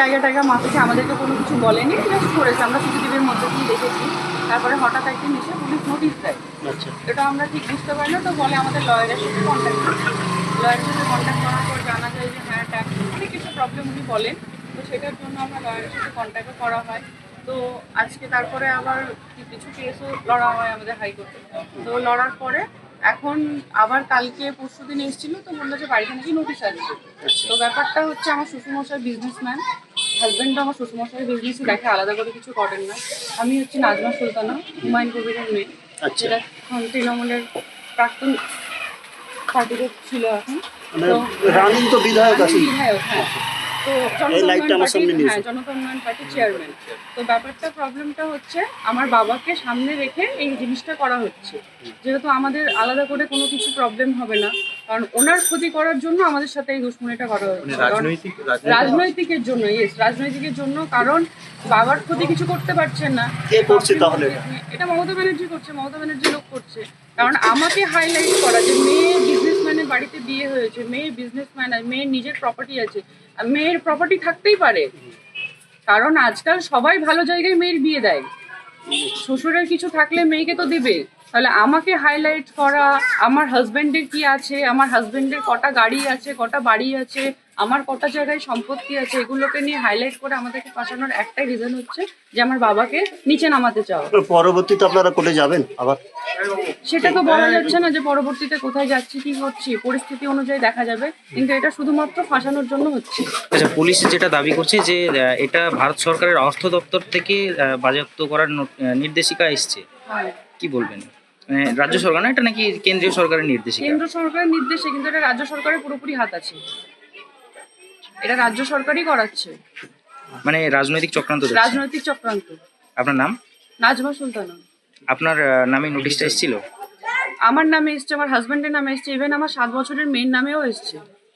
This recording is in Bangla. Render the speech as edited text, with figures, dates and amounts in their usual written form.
জায়গা টায়গা মাপেছে, আমাদেরকে কোনো কিছু বলেনি, জাস্ট করেছে, আমরা সিসিটিভির মধ্যে দিয়ে দেখেছি। তারপরে হঠাৎ একদিন এসে পুলিশ নোটিশ দেয়। আচ্ছা, এটা আমরা ঠিক বুঝতে পারি না, তো বলে আমাদের লয়ারের সাথে কন্ট্যাক্ট করতে। লয়ারের সাথে কন্ট্যাক্ট করার পর জানা যায় যে হ্যাঁ ট্যাক্স অনেক কিছু প্রবলেম উনি বলেন, তো সেটার জন্য আমরা লয়ারের সাথে কন্ট্যাক্টও করা হয়। তো আজকে তারপরে আবার কিছু কেসও লড়া হয় আমাদের হাইকোর্টে। তো লড়ার পরে এখন আবার কালকে পরশু দিন এসেছিল, তো বললো যে বাড়িতে নাকি নোটিশ আসবে। তো ব্যাপারটা হচ্ছে আমার শ্বশুরমশাই বিজনেসম্যান, হাজব্যান্ডও আমার শ্বশুরমশাই বিজনেসই দেখে, আলাদা করে কিছু করেন না। আমি হচ্ছে নাজমা সুলতানা, হুমায়ুন কবিরের মেয়ে, আচ্ছা। যেটা এখন তৃণমূলের প্রাক্তন পার্টিতে ছিল এখন। মানে তো রানিং তো বিধায়ক আমি আছেন। বিধায়ক, হ্যাঁ। তো এই লাইটটা আমার সামনে নিয়ে এসো। জনতা উন্নয়ন পার্টির চেয়ারম্যান। তো ব্যাপারটা প্রবলেমটা হচ্ছে আমার বাবাকে সামনে রেখে এই জিনিসটা করা হচ্ছে, যেহেতু আমাদের আলাদা করে কোনো কিছু প্রবলেম হবে না, কারণ ওনার ক্ষতি করার জন্য আমাদের সাথে এই দুশ্মনীটা করা হচ্ছে। রাজনৈতিকের জন্য, ইয়েস, রাজনৈতিকের জন্য, কারণ বাবার ক্ষতি কিছু করতে পারছেন না। কে করছে তাহলে? এটা মমতা ব্যানার্জি করছে, মমতা ব্যানার্জি লোক করছে। কারণ আমাকে হাইলাইট করা যে মেয়ে বিজনেসম্যানের বাড়িতে বিয়ে হয়েছে, মেয়ে বিজনেসম্যান, আর মেয়ের নিজের প্রপার্টি আছে, আর মেয়ের প্রপার্টি থাকতেই পারে, কারণ আজকাল সবাই ভালো জায়গায় মেয়ের বিয়ে দেয়। শ্বশুরের কিছু থাকলে মেয়েকে তো দিবে। তাহলে আমাকে হাইলাইট করা, আমার হাজব্যান্ডের কি আছে, আমার হাজব্যান্ডের কটা গাড়ি আছে, কটা বাড়ি আছে, আমার কটা জায়গায় সম্পত্তি আছে, এগুলোকে নিয়ে হাইলাইট করে আমাদেরকে ফাঁসানোর একটাই রিজন হচ্ছে যে আমার বাবাকে নিচে নামাতে চাও। পরবর্তীতে আপনারা কোর্টে যাবেন আবার? সেটা তো বলা যাচ্ছে না যে পরবর্তীতে কোথায় যাচ্ছি, কি করছি, পরিস্থিতি অনুযায়ী দেখা যাবে, কিন্তু এটা শুধুমাত্র ফাঁসানোর জন্য হচ্ছে। আচ্ছা, পুলিশ যেটা দাবি করছে যে এটা ভারত সরকারের অর্থ দপ্তর থেকে বাজেয়াপ্ত করার নির্দেশিকা এসছে, হ্যাঁ, কি বলবেন? মানে রাজ্য সরকার না, এটা নাকি কেন্দ্রীয় সরকারের নির্দেশিকা? কেন্দ্র সরকারের নির্দেশে, কিন্তু এটা রাজ্য সরকারের পুরোপুরি হাত আছে, এটা রাজ্য সরকারই করাচ্ছে। মানে রাজনৈতিক চক্রান্ত দেখছেন? রাজনৈতিক চক্রান্ত। আপনার নাম? নাজমা সুলতানা। আপনার নামে নোটিশটা এসেছিল? আমার নামে এসছে, আমার হাজবেন্ডের নামে এসছে, ইভেন আমার 7 বছরের মেয়ের নামেও এসছে।